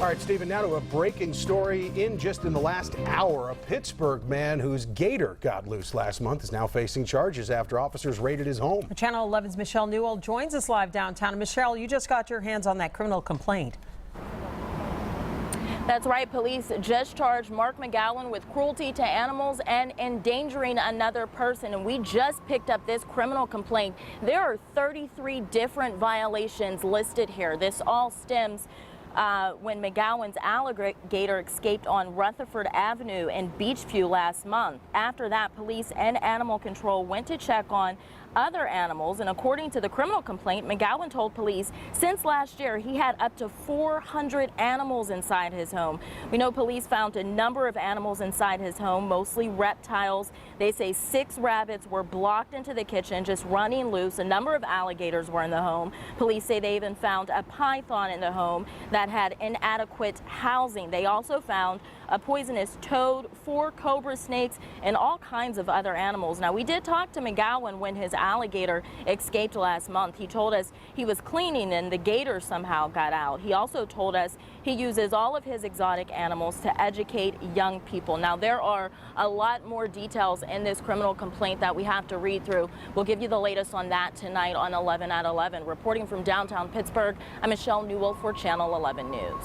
All right, Stephen, now to a breaking story in the last hour. A Pittsburgh man whose gator got loose last month is now facing charges after officers raided his home. Channel 11's Michelle Newell joins us live downtown. And Michelle, you just got your hands on that criminal complaint. That's right. Police just charged Mark McGowan with cruelty to animals and endangering another person. And we just picked up this criminal complaint. There are 33 different violations listed here. This all stems when McGowan's alligator escaped on Rutherford Avenue in Beechview last month. After that, police and animal control went to check on other animals, and according to the criminal complaint, McGowan told police since last year he had up to 400 animals inside his home. We know police found a number of animals inside his home, mostly reptiles. They say 6 rabbits were blocked into the kitchen, just running loose. A number of alligators were in the home. Police say they even found a python in the home that had inadequate housing. They also found a poisonous toad, 4 cobra snakes, and all kinds of other animals. Now, we did talk to McGowan when his alligator escaped last month. He told us he was cleaning and the gator somehow got out. He also told us he uses all of his exotic animals to educate young people. Now, there are a lot more details in this criminal complaint that we have to read through. We'll give you the latest on that tonight on 11 at 11. Reporting from downtown Pittsburgh, I'm Michelle Newell for Channel 11 News.